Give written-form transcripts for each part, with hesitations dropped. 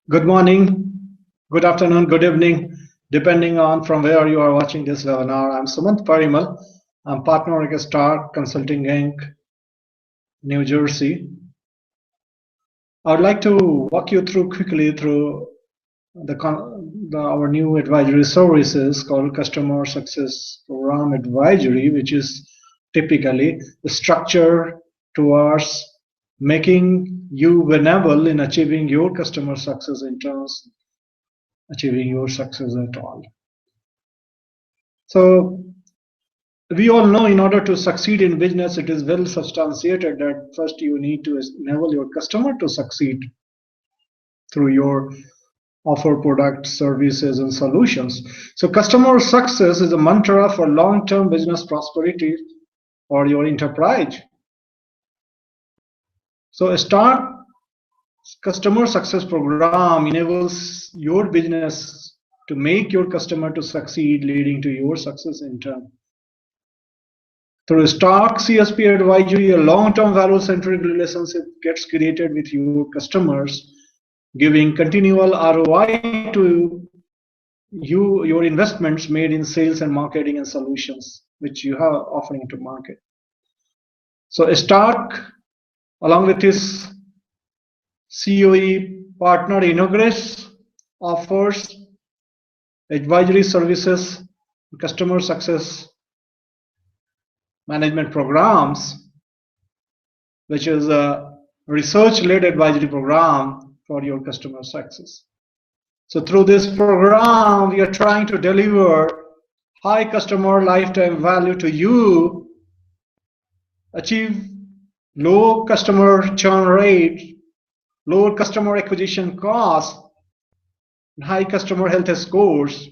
Good morning, good afternoon, good evening, depending on from where you are watching this webinar. I'm Sumant Parimal. I'm partner at Stark Consulting Inc., New Jersey. I would like to walk you through quickly through our new advisory services called Customer Success Program Advisory, which is typically the structure towards making you vulnerable in achieving your customer success in terms achieving your success at all. So we all know in order to succeed in business, it is well substantiated that first you need to enable your customer to succeed through your offer products, services, and solutions. So customer success is a mantra for long-term business prosperity for your enterprise. So a Stark Customer Success Program enables your business to make your customer to succeed, leading to your success in turn. Through Stark CSP Advisory, a long-term value-centric relationship gets created with your customers, giving continual ROI to your investments made in sales and marketing and solutions, which you are offering to market. So Stark, along with his COE partner Innogress, offers advisory services, customer success management programs, which is a research-led advisory program for your customer success. So through this program, we are trying to deliver high customer lifetime value to you, achieve low customer churn rate, lower customer acquisition cost, high customer health scores,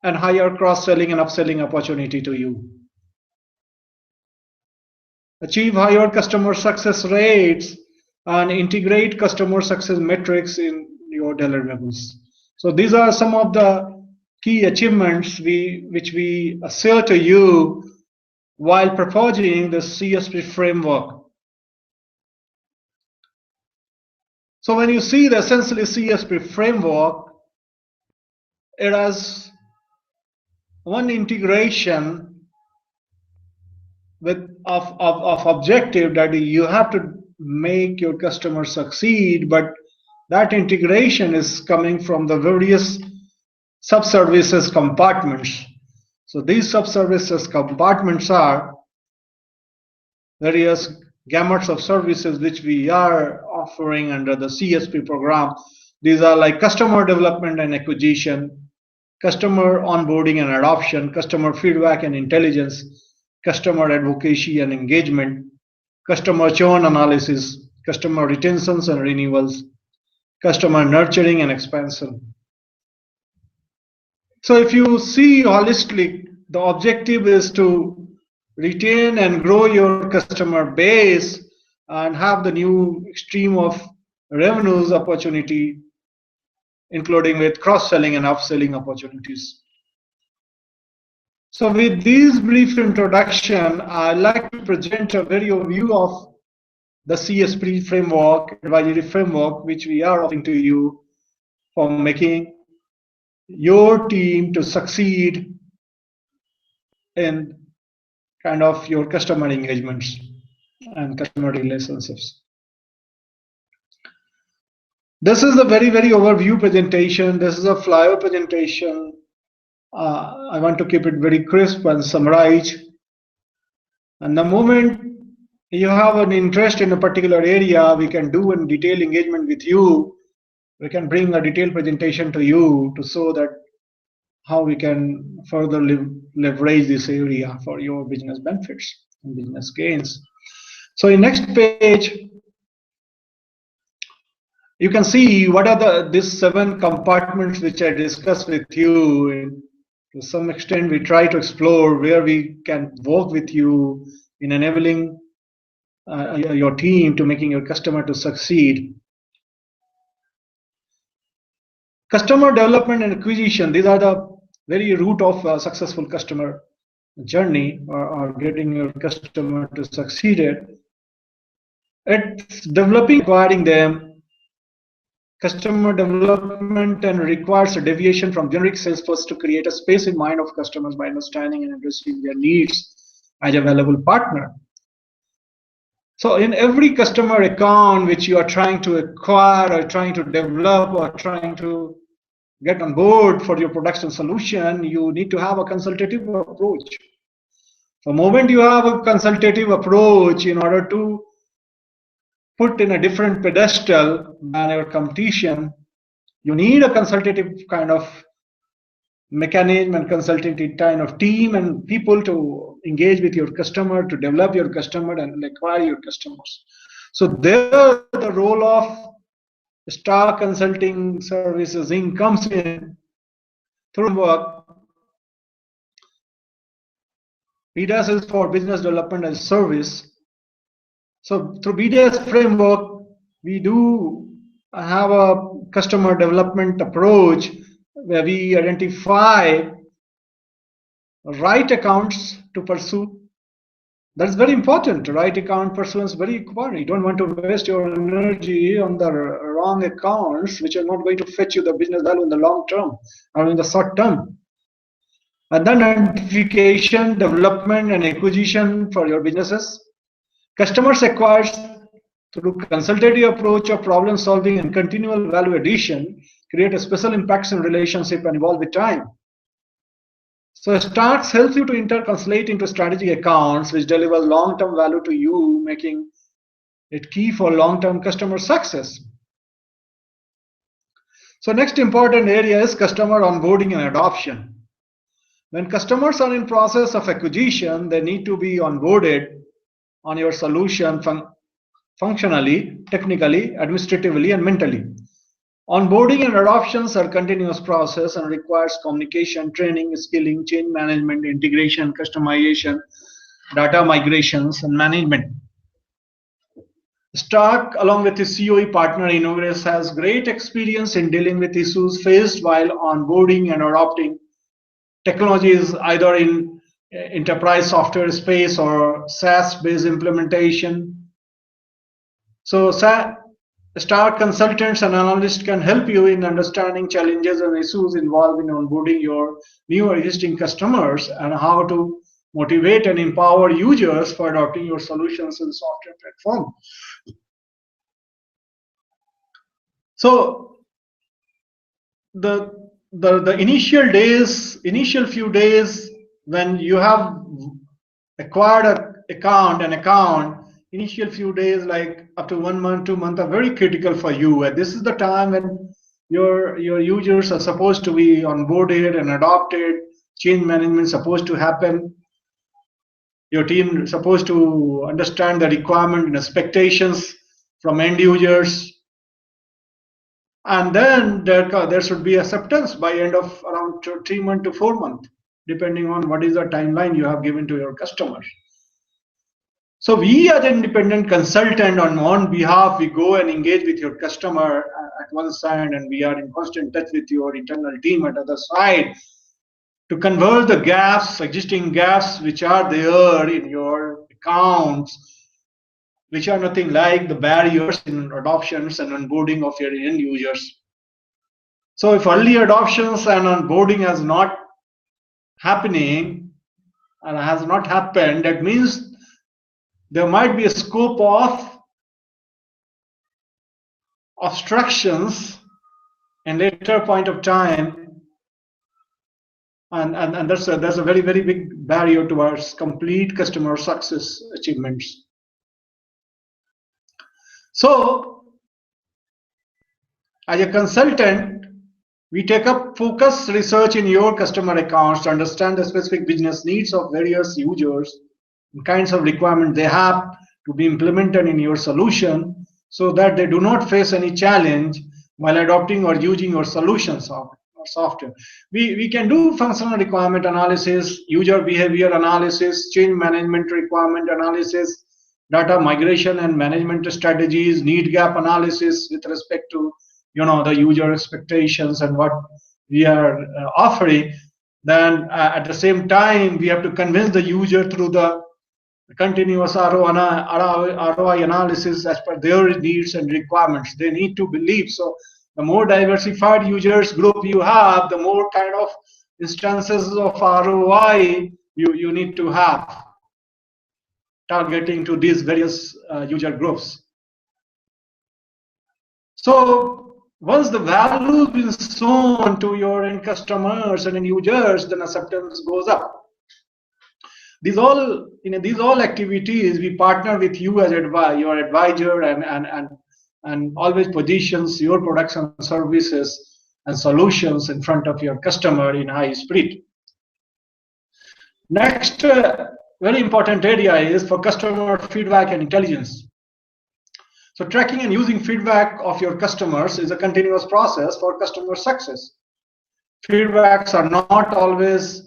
and higher cross-selling and upselling opportunity to you. Achieve higher customer success rates and integrate customer success metrics in your deliverables. So these are some of the key achievements which we assert to you while proposing the CSP framework. So when you see the essentially CSP framework, it has one integration of objective that you have to make your customer succeed, but that integration is coming from the various sub-services compartments. So these sub-services compartments are various gamuts of services which we are offering under the CSP program. These are like customer development and acquisition, customer onboarding and adoption, customer feedback and intelligence, customer advocacy and engagement, customer churn analysis, customer retentions and renewals, customer nurturing and expansion. So if you see holistically, the objective is to retain and grow your customer base and have the new stream of revenues opportunity, including with cross-selling and upselling opportunities. So with this brief introduction, I'd like to present a very overview of the CSP framework, advisory framework, which we are offering to you for making your team to succeed in kind of your customer engagements and customer relationships. This is a very overview presentation. This is a flyer presentation. I want to keep it very crisp and summarize. And the moment you have an interest in a particular area, we can do a detailed engagement with you. We can bring a detailed presentation to you to show that how we can further leverage this area for your business benefits and business gains. So in next page, you can see what are these 7 compartments which I discussed with you. And to some extent, we try to explore where we can work with you in enabling your team to making your customer to succeed. Customer development and acquisition, these are the very root of a successful customer journey or getting your customer to succeed. It's developing, acquiring them, customer development and requires a deviation from generic sales first to create a space in mind of customers by understanding and addressing their needs as a valuable partner. So in every customer account which you are trying to acquire or trying to develop or trying to get on board for your production solution, you need to have a consultative approach. The moment you have a consultative approach, in order to put in a different pedestal than your competition, you need a consultative kind of mechanism and consultative kind of team and people to engage with your customer, to develop your customer and acquire your customers. So there the role of Stark Consulting Services Inc. comes in through work. BDAS is for Business Development as Service. So through BDAS framework, we do have a customer development approach where we identify right accounts to pursue. That's very important. Right account pursuance is very important. You don't want to waste your energy on the wrong accounts, which are not going to fetch you the business value in the long term or in the short term. And then identification, development, and acquisition for your businesses. Customers acquired through consultative approach of problem solving and continual value addition create a special impacts in relationship and evolve with time. So Starks helps you to interconsolate into strategic accounts which deliver long-term value to you, making it key for long-term customer success. So next important area is customer onboarding and adoption. When customers are in process of acquisition, they need to be onboarded on your solution functionally, technically, administratively, and mentally. Onboarding and adoptions are continuous process and requires communication, training, skilling, change management, integration, customization, data migrations, and management. Stark, along with his COE partner Innogress, has great experience in dealing with issues faced while onboarding and adopting technologies either in enterprise software space or SaaS-based implementation. So Stark consultants and analysts can help you in understanding challenges and issues involved in onboarding your new or existing customers and how to motivate and empower users for adopting your solutions and software platform. So the initial few days when you have acquired an account, initial few days like up to 1 month, 2 months are very critical for you. And this is the time when your users are supposed to be onboarded and adopted. Change management is supposed to happen. Your team is supposed to understand the requirement and expectations from end users. And then there should be acceptance by end of around 3 months to 4 months, depending on what is the timeline you have given to your customers. So we as an independent consultant on behalf, we go and engage with your customer at one side, and we are in constant touch with your internal team at the other side to converge the gaps, existing gaps which are there in your accounts, which are nothing like the barriers in adoptions and onboarding of your end users. So if early adoptions and onboarding is not happening and has not happened, that means there might be a scope of obstructions in later point of time, and that's a very, very big barrier towards complete customer success achievements. So as a consultant, we take up focused research in your customer accounts to understand the specific business needs of various users and kinds of requirements they have to be implemented in your solution so that they do not face any challenge while adopting or using your solutions or software. We can do functional requirement analysis, user behavior analysis, change management requirement analysis, data migration and management strategies, need gap analysis with respect to the user expectations and what we are offering. Then at the same time, we have to convince the user through the continuous ROI analysis as per their needs and requirements. They need to believe. So The more diversified users group you have, the more kind of instances of ROI you need to have, targeting to these various user groups. So once the value is shown to your end customers and end users, then acceptance goes up. These all activities, we partner with you as your advisor, and always positions your products and services and solutions in front of your customer in high spirit. Next, very important area is for customer feedback and intelligence. So tracking and using feedback of your customers is a continuous process for customer success. Feedbacks are not always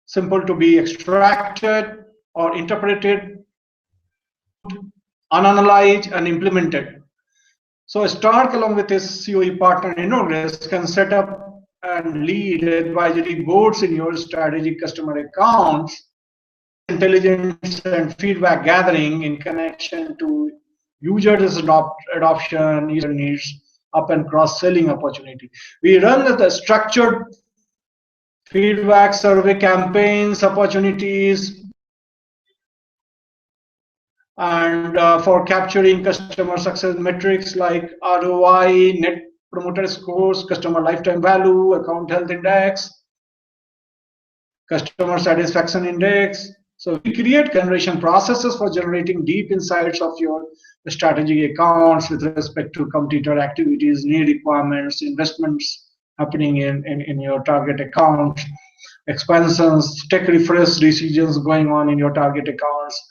simple to be extracted or interpreted, unanalyzed, and implemented. So Stark, along with his COE partner Innogress, can set up and lead advisory boards in your strategic customer accounts, intelligence and feedback gathering in connection to users adoption, user needs, up and cross-selling opportunity. We run the structured feedback survey campaigns, opportunities, and for capturing customer success metrics like ROI, net promoter scores, customer lifetime value, account health index, customer satisfaction index. So we create generation processes for generating deep insights of your strategic accounts with respect to competitor activities, need requirements, investments happening in your target account, expansions, tech refresh decisions going on in your target accounts,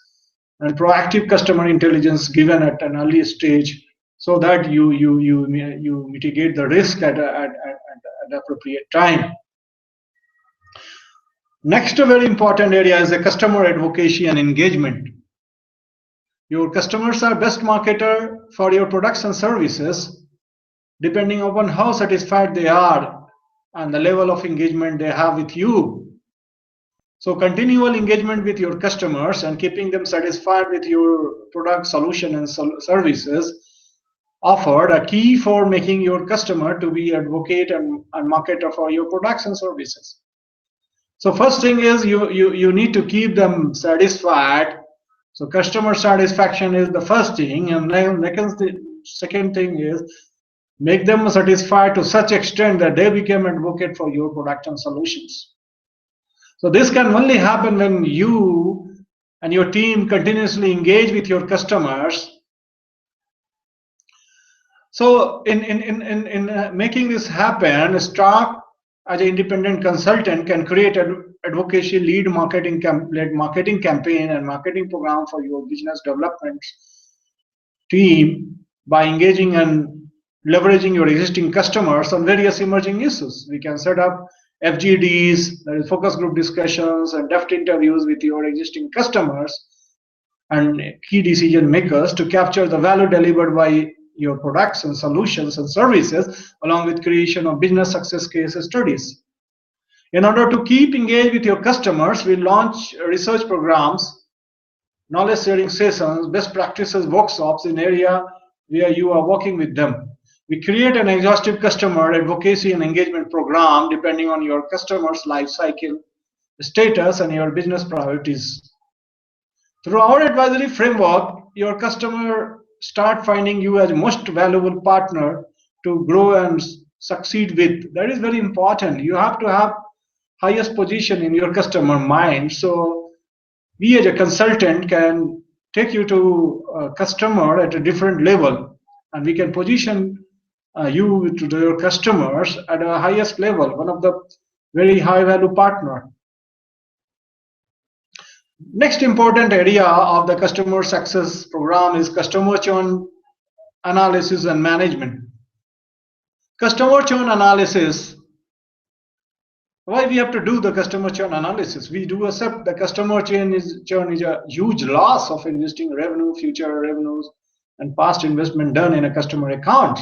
and proactive customer intelligence given at an early stage, so that you mitigate the risk at the appropriate time. Next, a very important area is the customer advocacy and engagement. Your customers are best marketer for your products and services, depending upon how satisfied they are and the level of engagement they have with you. So continual engagement with your customers and keeping them satisfied with your product, solution, and services offered a key for making your customer to be advocate and marketer for your products and services. So first thing is you need to keep them satisfied. So customer satisfaction is the first thing, and then second thing is make them satisfied to such extent that they become advocate for your product and solutions. So this can only happen when you and your team continuously engage with your customers. So in making this happen, Stark, as an independent consultant, can create an advocacy lead marketing campaign and marketing program for your business development team by engaging and leveraging your existing customers on various emerging issues. We can set up FGDs, that is focus group discussions, and depth interviews with your existing customers and key decision makers to capture the value delivered by your products and solutions and services, along with creation of business success case studies. In order to keep engaged with your customers, we launch research programs, knowledge sharing sessions, best practices workshops in area where you are working with them. We create an exhaustive customer advocacy and engagement program depending on your customer's life cycle status and your business priorities. Through our advisory framework, your customer start finding you as most valuable partner to grow and succeed with. That is very important. You have to have highest position in your customer mind. So we as a consultant can take you to a customer at a different level, and we can position you to your customers at a highest level, one of the very high value partner. Next important area of the customer success program is customer churn analysis and management. Customer churn analysis. Why we have to do the customer churn analysis? We do accept the customer churn is a huge loss of existing revenue, future revenues, and past investment done in a customer account.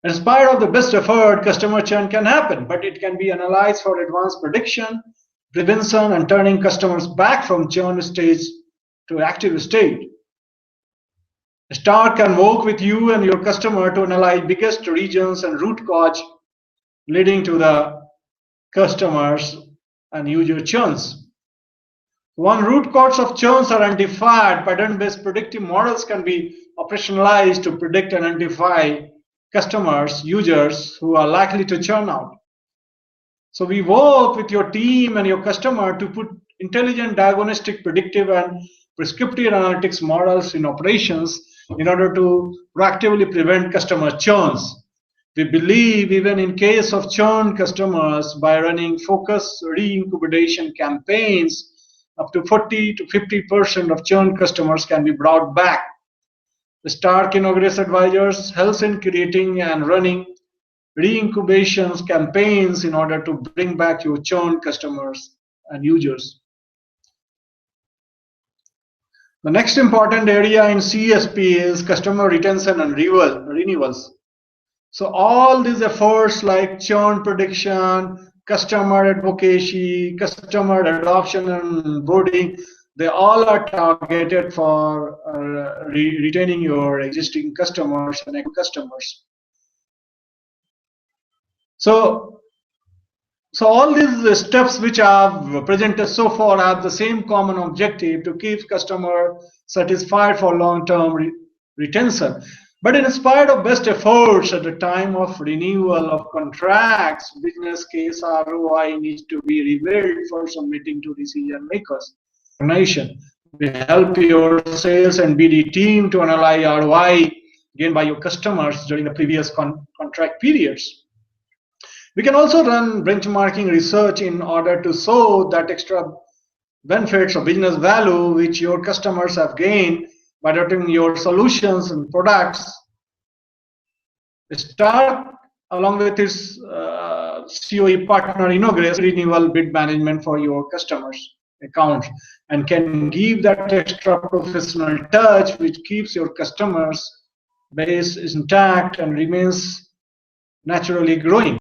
In spite of the best effort, customer churn can happen, but it can be analyzed for advanced prediction, prevention, and turning customers back from churn stage to active state. Star can work with you and your customer to analyze biggest regions and root cause leading to the customers and user churns. One root cause of churns are identified. Pattern-based predictive models can be operationalized to predict and identify customers, users who are likely to churn out. So we work with your team and your customer to put intelligent diagnostic, predictive, and prescriptive analytics models in operations in order to proactively prevent customer churns. We believe even in case of churn customers, by running focus re-incubation campaigns, up to 40 to 50% of churn customers can be brought back. The Stark-Innogress advisors helps in creating and running re-incubations campaigns in order to bring back your churn customers and users. The next important area in CSP is customer retention and renewals. So all these efforts like churn prediction, customer advocacy, customer adoption and boarding, they all are targeted for retaining your existing customers and new customers. So all these steps which I've presented so far have the same common objective to keep customer satisfied for long-term retention. But in spite of best efforts at the time of renewal of contracts, business case ROI needs to be revealed for submitting to decision makers. We help your sales and BD team to analyze ROI gained by your customers during the previous contract periods. We can also run benchmarking research in order to show that extra benefits or business value which your customers have gained by adopting your solutions and products. Stark, along with its COE partner Innogress, renewal bid management for your customers' accounts and can give that extra professional touch which keeps your customers' base intact and remains naturally growing.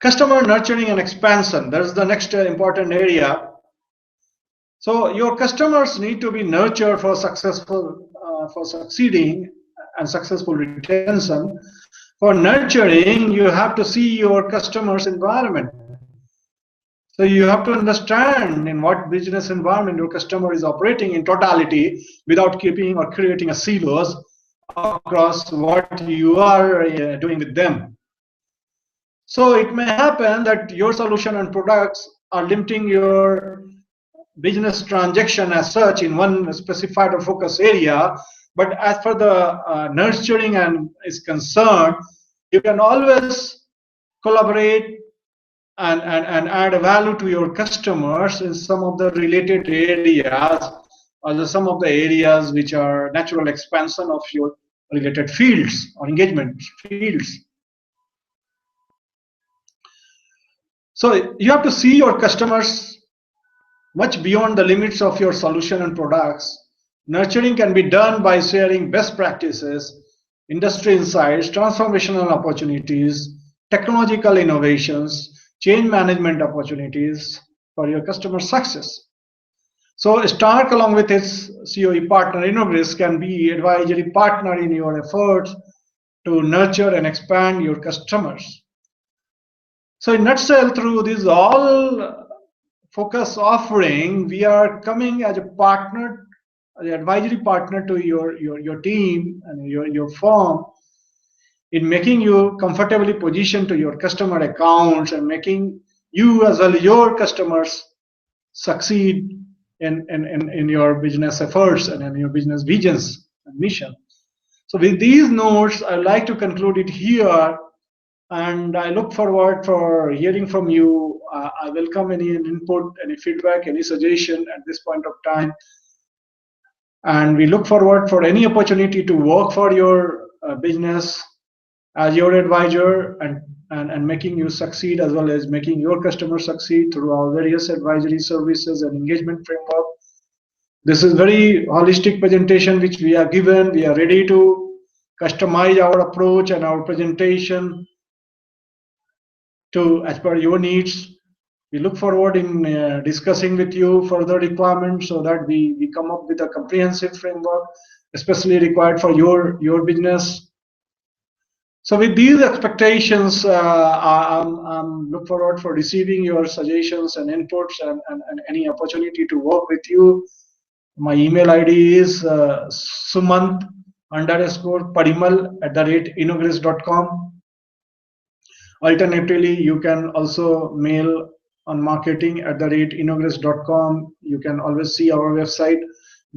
Customer nurturing and expansion, that's the next important area. So your customers need to be nurtured for succeeding and successful retention. For nurturing, you have to see your customer's environment. So you have to understand in what business environment your customer is operating in totality without keeping or creating a silos across what you are doing with them. So it may happen that your solution and products are limiting your business transaction as such in one specified or focus area, but as for the nurturing and is concerned, you can always collaborate and add value to your customers in some of the related areas or some of the areas which are natural expansion of your related fields or engagement fields. So you have to see your customers much beyond the limits of your solution and products. Nurturing can be done by sharing best practices, industry insights, transformational opportunities, technological innovations, change management opportunities for your customer success. So Stark, along with its COE partner Innogress, can be advisory partner in your efforts to nurture and expand your customers. So in nutshell, through this all focus offering, we are coming as a partner, an advisory partner to your team and your firm in making you comfortably positioned to your customer accounts and making you as well as your customers succeed in your business efforts and in your business visions and mission. So with these notes, I'd like to conclude it here. And I look forward for hearing from you. I welcome any input, any feedback, any suggestion at this point of time. And we look forward for any opportunity to work for your business as your advisor and making you succeed as well as making your customers succeed through our various advisory services and engagement framework. This is very holistic presentation which we are given. We are ready to customize our approach and our presentation to as per your needs. We look forward in discussing with you further requirements so that we come up with a comprehensive framework, especially required for your business. So with these expectations, I'm look forward for receiving your suggestions and inputs and any opportunity to work with you. My email ID is sumant_parimal@innogress.com. Alternatively, you can also mail on marketing@innogress.com. You can always see our website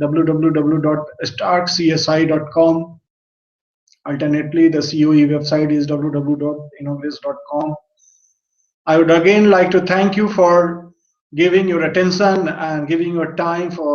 www.starkcsi.com. Alternately, the COE website is www.innogress.com. I would again like to thank you for giving your attention and giving your time for